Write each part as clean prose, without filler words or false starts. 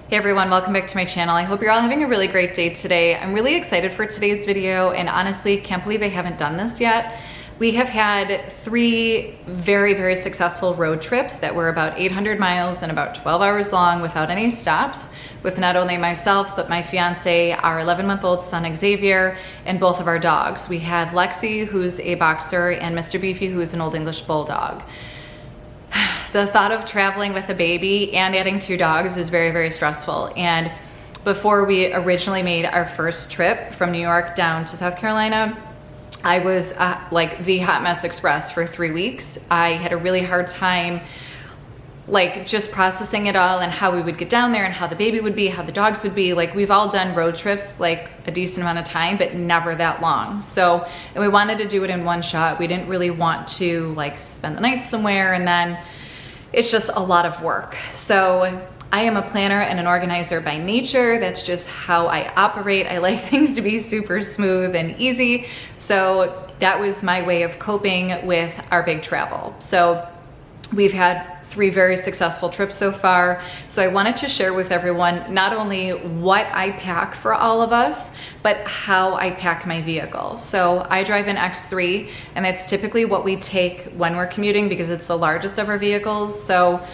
Hey everyone, welcome back to my channel. I hope you're all having a really great day today. I'm really excited for today's video and honestly can't believe I haven't done this yet. We have had 3 very successful road trips that were about 800 miles and about 12 hours long without any stops with not only myself but my fiance, our 11-month-old son Xavier, and both of our dogs. We have Lexi, who's a boxer, and Mr. Beefy, who's an Old English Bulldog. The thought of traveling with a baby and adding 2 dogs is very stressful. And before we originally made our first trip from New York down to South Carolina, I was like the hot mess express for 3 weeks. I had a really hard time like just processing it all and how we would get down there and how the baby would be, how the dogs would be. Like, we've all done road trips like a decent amount of time, but never that long. So, and we wanted to do it in one shot. We didn't really want to like spend the night somewhere and then it's just a lot of work. So I am a planner and an organizer by nature. That's just how I operate. I like things to be super smooth and easy. So that was my way of coping with our big travel. So we've had 3 very successful trips so far. So I wanted to share with everyone not only what I pack for all of us, but how I pack my vehicle. So I drive an X3 and that's typically what we take when we're commuting because it's the largest of our vehicles. So,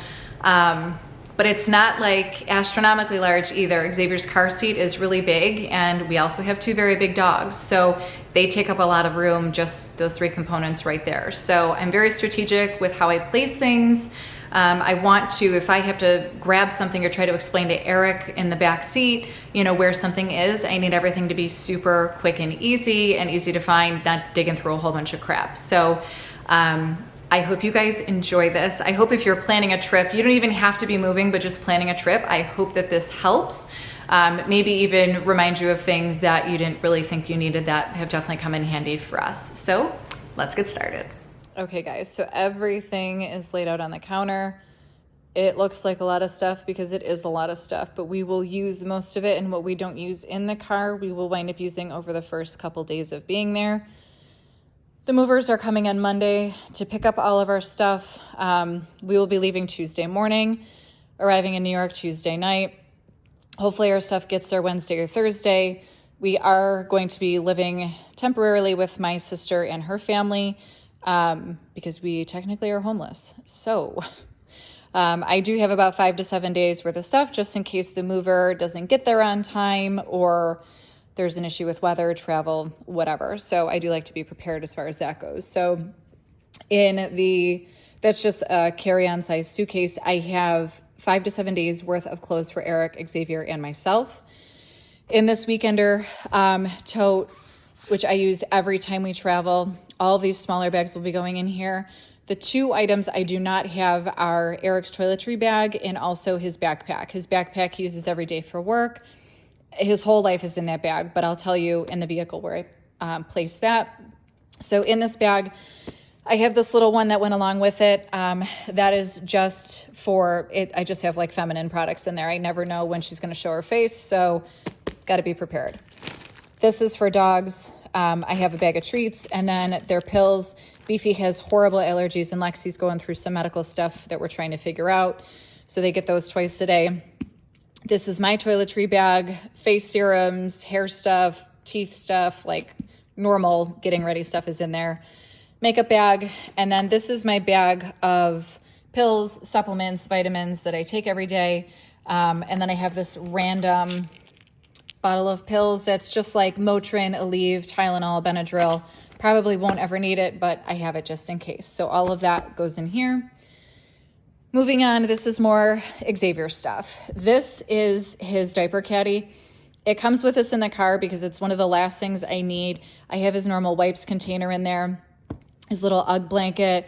but it's not like astronomically large either. Xavier's car seat is really big and we also have 2 very big dogs. So they take up a lot of room, just those 3 components right there. So I'm very strategic with how I place things. I want to, if I have to grab something or try to explain to Eric in the back seat, you know, where something is, I need everything to be super quick and easy to find, not digging through a whole bunch of crap. So I hope you guys enjoy this. I hope if you're planning a trip, you don't even have to be moving, but just planning a trip, I hope that this helps. Maybe even remind you of things that you didn't really think you needed that have definitely come in handy for us. So let's get started. Okay guys, so everything is laid out on the counter. It looks like a lot of stuff because it is a lot of stuff, but we will use most of it, and what we don't use in the car, we will wind up using over the first couple days of being there. The movers are coming on Monday to pick up all of our stuff. We will be leaving Tuesday morning, arriving in New York Tuesday night. Hopefully our stuff gets there Wednesday or Thursday. We are going to be living temporarily with my sister and her family because we technically are homeless. So I do have about 5 to 7 days worth of stuff just in case the mover doesn't get there on time or there's an issue with weather, travel, whatever. So I do like to be prepared as far as that goes. So that's just a carry-on size suitcase. I have 5 to 7 days worth of clothes for Eric, Xavier, and myself. In this weekender tote, which I use every time we travel, all of these smaller bags will be going in here. The 2 items I do not have are Eric's toiletry bag and also his backpack. His backpack he uses every day for work. His whole life is in that bag, but I'll tell you in the vehicle where I place that. So in this bag, I have this little one that went along with it. That is just for it. I just have like feminine products in there. I never know when she's going to show her face, so got to be prepared. This is for dogs. I have a bag of treats and then their pills. Beefy has horrible allergies and Lexi's going through some medical stuff that we're trying to figure out. So they get those twice a day. This is my toiletry bag, face serums, hair stuff, teeth stuff, like normal getting ready stuff is in there. Makeup bag. And then this is my bag of pills, supplements, vitamins that I take every day. And then I have this random bottle of pills that's just like Motrin, Aleve, Tylenol, Benadryl. Probably won't ever need it, but I have it just in case. So all of that goes in here. Moving on, this is more Xavier stuff. This is his diaper caddy. It comes with us in the car because it's one of the last things I need. I have his normal wipes container in there, his little UGG blanket,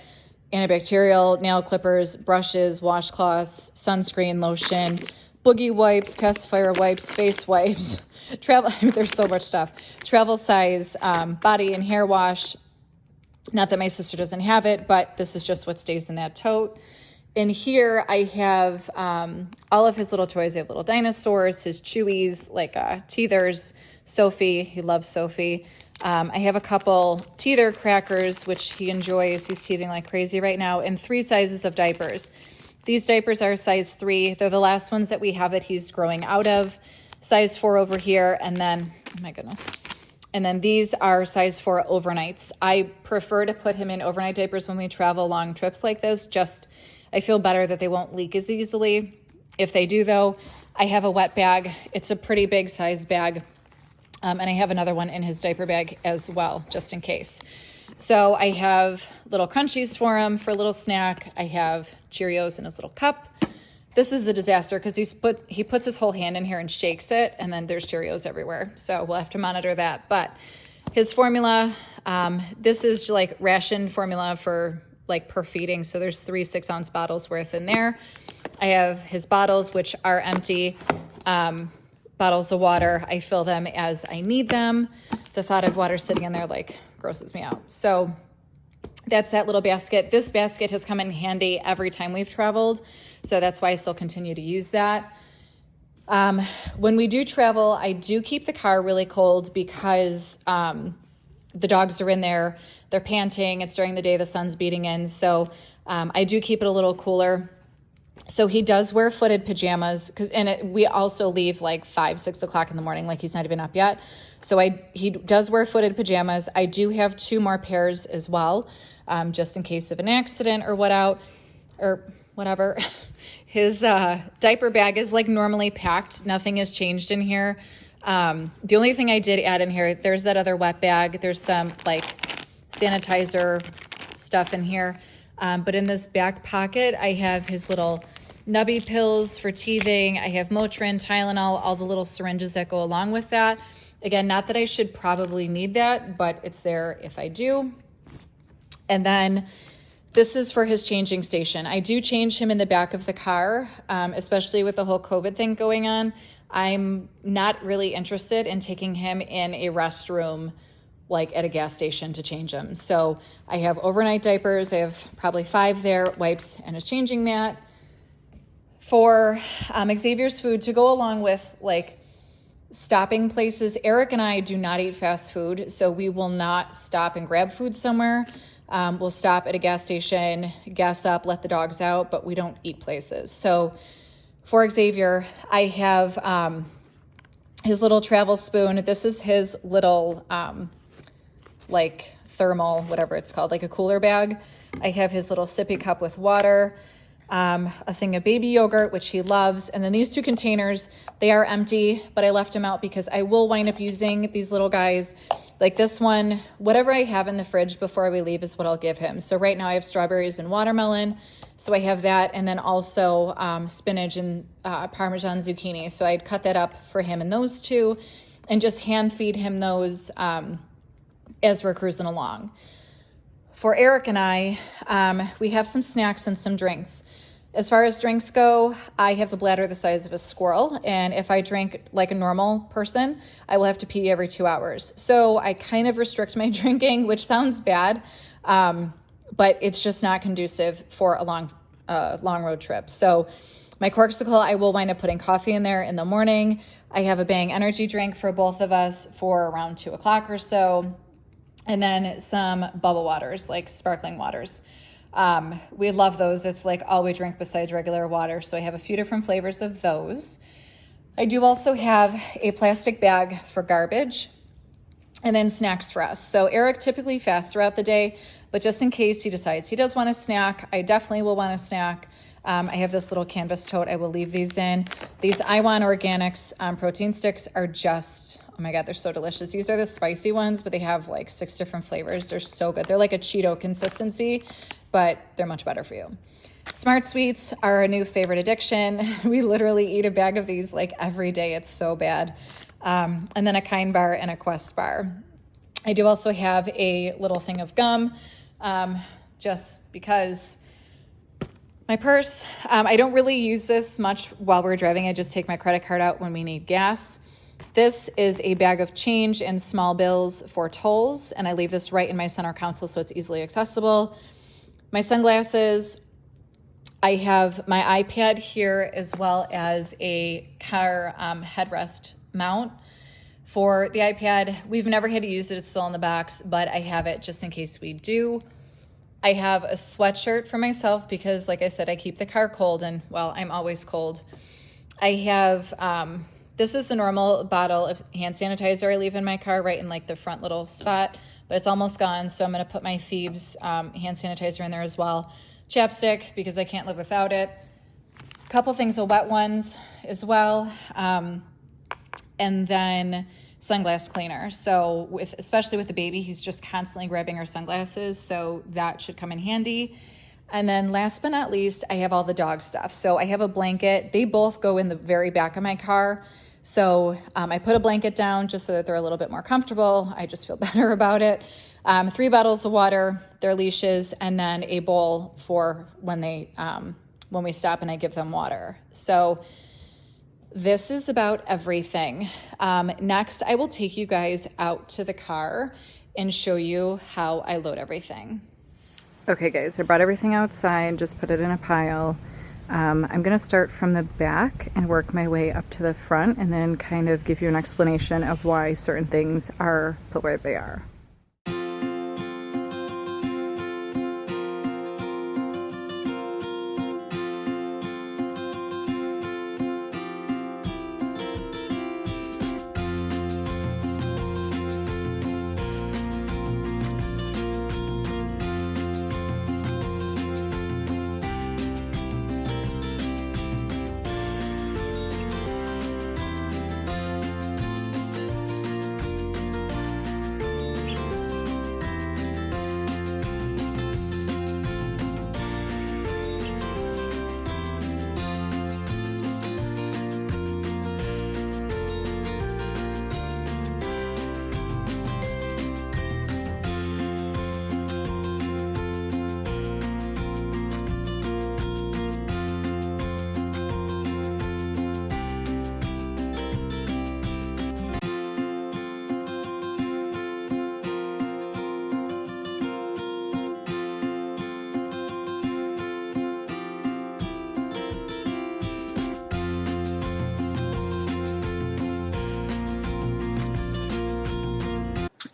antibacterial, nail clippers, brushes, washcloths, sunscreen, lotion, boogie wipes, pacifier wipes, face wipes, travel, there's so much stuff. Travel size, body and hair wash. Not that my sister doesn't have it, but this is just what stays in that tote. In here, I have all of his little toys. I have little dinosaurs, his chewies, like teethers, Sophie. He loves Sophie. I have a couple teether crackers, which he enjoys. He's teething like crazy right now, and 3 sizes of diapers. These diapers are size 3. They're the last ones that we have that he's growing out of. Size 4 over here, and then, oh my goodness. And then these are size 4 overnights. I prefer to put him in overnight diapers when we travel long trips like this. Just, I feel better that they won't leak as easily. If they do though, I have a wet bag. It's a pretty big size bag. And I have another one in his diaper bag as well, just in case. So I have little crunchies for him for a little snack. I have Cheerios in his little cup. This is a disaster because he puts his whole hand in here and shakes it, and then there's Cheerios everywhere. So we'll have to monitor that. But his formula, this is like ration formula for like per feeding. So there's 3 6-ounce bottles worth in there. I have his bottles, which are empty. Bottles of water. I fill them as I need them. The thought of water sitting in there like grosses me out. So that's that little basket. This basket has come in handy every time we've traveled. So that's why I still continue to use that. When we do travel, I do keep the car really cold because the dogs are in there. They're panting. It's during the day. The sun's beating in. So I do keep it a little cooler. So he does wear footed pajamas we also leave like 5, 6 o'clock in the morning, like he's not even up yet. So he does wear footed pajamas. I do have 2 more pairs as well, just in case of an accident or whatever. His diaper bag is like normally packed. Nothing has changed in here. The only thing I did add in here, there's that other wet bag. There's some like sanitizer stuff in here. But in this back pocket, I have his little nubby pills for teething. I have Motrin, Tylenol, all the little syringes that go along with that. Again, not that I should probably need that, but it's there if I do. And then this is for his changing station. I do change him in the back of the car, especially with the whole COVID thing going on. I'm not really interested in taking him in a restroom like at a gas station to change him. So I have overnight diapers. I have probably 5 there, wipes and his changing mat. For Xavier's food to go along with like stopping places, Eric and I do not eat fast food, so we will not stop and grab food somewhere. We'll stop at a gas station, gas up, let the dogs out, but we don't eat places. So for Xavier, I have his little travel spoon. This is his little like thermal, whatever it's called, like a cooler bag. I have his little sippy cup with water, a thing of baby yogurt, which he loves. And then these 2 containers, they are empty, but I left them out because I will wind up using these little guys. Like this one, whatever I have in the fridge before we leave is what I'll give him. So right now I have strawberries and watermelon. So I have that, and then also spinach and Parmesan zucchini. So I'd cut that up for him and those 2 and just hand feed him those as we're cruising along. For Eric and I, we have some snacks and some drinks. As far as drinks go, I have the bladder the size of a squirrel, and if I drink like a normal person, I will have to pee every 2 hours. So I kind of restrict my drinking, which sounds bad, but it's just not conducive for a long road trip. So my Corksicle, I will wind up putting coffee in there in the morning. I have a Bang energy drink for both of us for around 2 o'clock or so. And then some bubble waters, like sparkling waters. We love those. It's like all we drink besides regular water. So I have a few different flavors of those. I do also have a plastic bag for garbage and then snacks for us. So Eric typically fasts throughout the day, but just in case he decides he does want a snack, I definitely will want a snack. I have this little canvas tote. I will leave these in. These iWant Organics protein sticks are just, oh my God, they're so delicious. These are the spicy ones, but they have like 6 different flavors. They're so good. They're like a Cheeto consistency, but they're much better for you. Smart Sweets are a new favorite addiction. We literally eat a bag of these like every day. It's so bad. And then a Kind bar and a Quest bar. I do also have a little thing of gum, just because my purse, I don't really use this much while we're driving. I just take my credit card out when we need gas. This is a bag of change and small bills for tolls, and I leave this right in my center console so it's easily accessible. My sunglasses, I have my iPad here as well as a car headrest mount. For the iPad, we've never had to use it. It's still in the box, but I have it just in case we do. I have a sweatshirt for myself because, like I said, I keep the car cold, and well, I'm always cold. I have, this is the normal bottle of hand sanitizer I leave in my car right in like the front little spot, but it's almost gone. So I'm going to put my Thieves hand sanitizer in there as well. Chapstick, because I can't live without it. A couple things of wet ones as well. And then sunglass cleaner. So especially with the baby, he's just constantly grabbing our sunglasses. So that should come in handy. And then last but not least, I have all the dog stuff. So I have a blanket. They both go in the very back of my car. So I put a blanket down just so that they're a little bit more comfortable. I just feel better about it. 3 bottles of water, their leashes, and then a bowl for when we stop and I give them water. So this is about everything. Next, I will take you guys out to the car and show you how I load everything. Okay guys, I brought everything outside, just put it in a pile. I'm gonna start from the back and work my way up to the front and then kind of give you an explanation of why certain things are put where they are.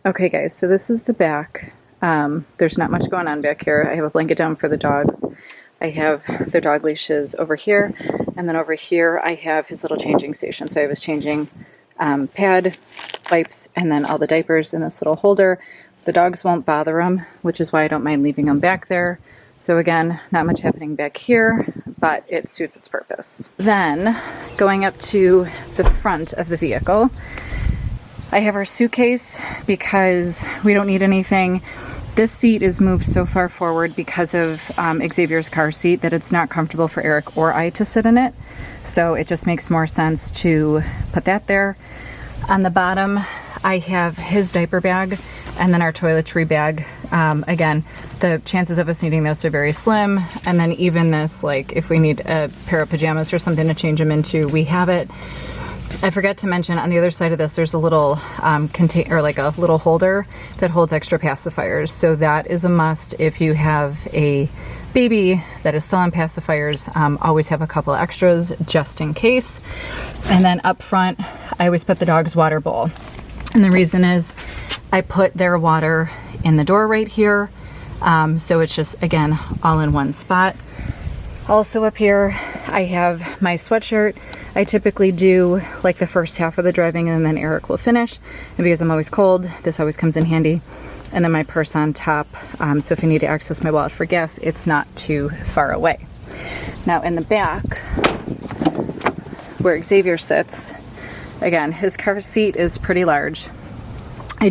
Okay guys, so this is the back. There's not much going on back here. I have a blanket down for the dogs. I have their dog leashes over here, and then over here I have his little changing station. So I have his changing pad, wipes, and then all the diapers in this little holder. The dogs won't bother them, which is why I don't mind leaving them back there. So again, not much happening back here, but it suits its purpose. Then, going up to the front of the vehicle, I have our suitcase because we don't need anything. This seat is moved so far forward because of Xavier's car seat that it's not comfortable for Eric or I to sit in it. So it just makes more sense to put that there. On the bottom, I have his diaper bag and then our toiletry bag. Again, the chances of us needing this are very slim. And then even this, like if we need a pair of pajamas or something to change them into, we have it. I forgot to mention on the other side of this, there's a little container, like a little holder that holds extra pacifiers. So that is a must if you have a baby that is still on pacifiers. Always have a couple extras just in case. And then up front, I always put the dog's water bowl. And the reason is I put their water in the door right here. So it's just, again, all in one spot. Also up here, I have my sweatshirt. I typically do like the first half of the driving and then Eric will finish. And because I'm always cold, this always comes in handy. And then my purse on top. So if I need to access my wallet for gas, it's not too far away. Now in the back, where Xavier sits, again, his car seat is pretty large. I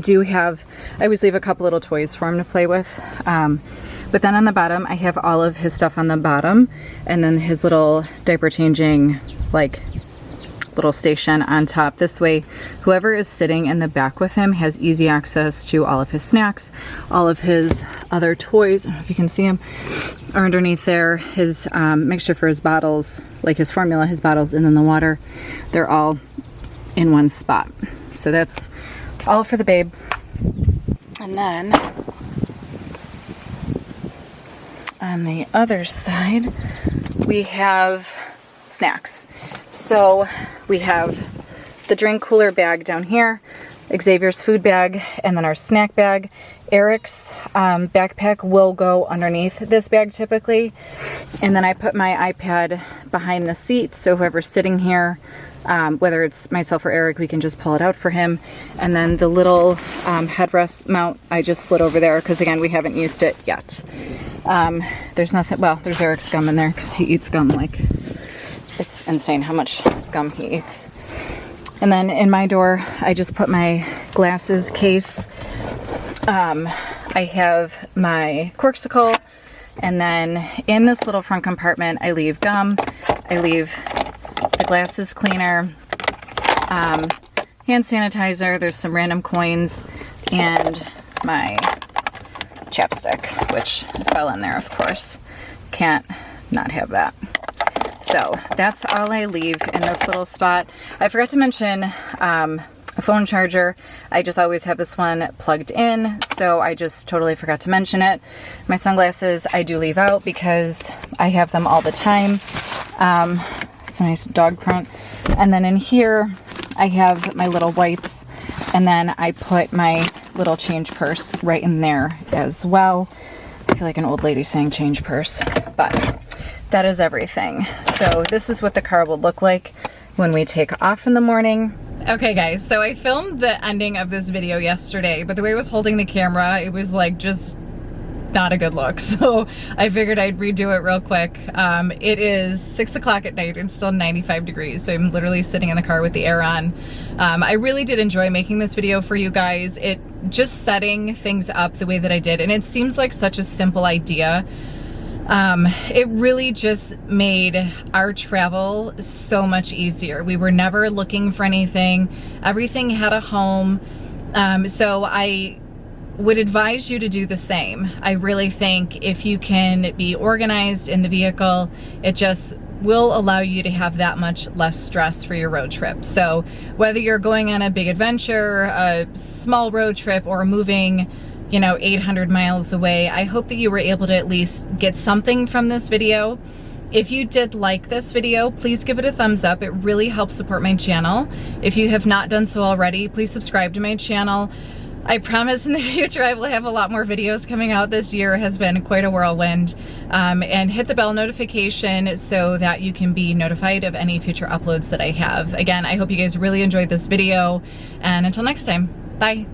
always leave a couple little toys for him to play with. But then on the bottom, I have all of his stuff on the bottom, and then his little diaper changing, like, little station on top. This way, whoever is sitting in the back with him has easy access to all of his snacks, all of his other toys. I don't know if you can see them, are underneath there. His mixture for his bottles, like his formula, his bottles, and then the water. They're all in one spot. So that's all for the babe. And then on the other side, we have snacks. So we have the drink cooler bag down here, Xavier's food bag, and then our snack bag. Eric's backpack will go underneath this bag typically. And then I put my iPad behind the seat, so whoever's sitting here, whether it's myself or Eric, we can just pull it out for him. And then the little headrest mount, I just slid over there because again, we haven't used it yet. There's nothing, well, there's Eric's gum in there because he eats gum like, it's insane how much gum he eats. And then in my door, I just put my glasses case. I have my Corksicle, and then in this little front compartment, I leave gum, I leave the glasses cleaner, hand sanitizer, there's some random coins, and my chapstick, which fell in there, of course. Can't not have that. So that's all I leave in this little spot. I forgot to mention a phone charger. I just always have this one plugged in, so I just totally forgot to mention it. My sunglasses I do leave out because I have them all the time. It's a nice dog print. And then in here I have my little wipes, and then I put my little change purse right in there as well. I feel like an old lady saying change purse, but that is everything. So this is what the car will look like when we take off in the morning. Okay guys, so I filmed the ending of this video yesterday, but the way I was holding the camera, it was like just not a good look. So I figured I'd redo it real quick. It is 6 o'clock at night and still 95 degrees. So I'm literally sitting in the car with the air on. I really did enjoy making this video for you guys. It just setting things up the way that I did. And it seems like such a simple idea. It really just made our travel so much easier. We were never looking for anything. Everything had a home. So I would advise you to do the same. I really think if you can be organized in the vehicle, it just will allow you to have that much less stress for your road trip. So whether you're going on a big adventure, a small road trip, or moving, you know, 800 miles away, I hope that you were able to at least get something from this video. If you did like this video, please give it a thumbs up. It really helps support my channel. If you have not done so already, please subscribe to my channel. I promise in the future I will have a lot more videos coming out. This year has been quite a whirlwind. And hit the bell notification so that you can be notified of any future uploads that I have. Again, I hope you guys really enjoyed this video, and until next time, bye.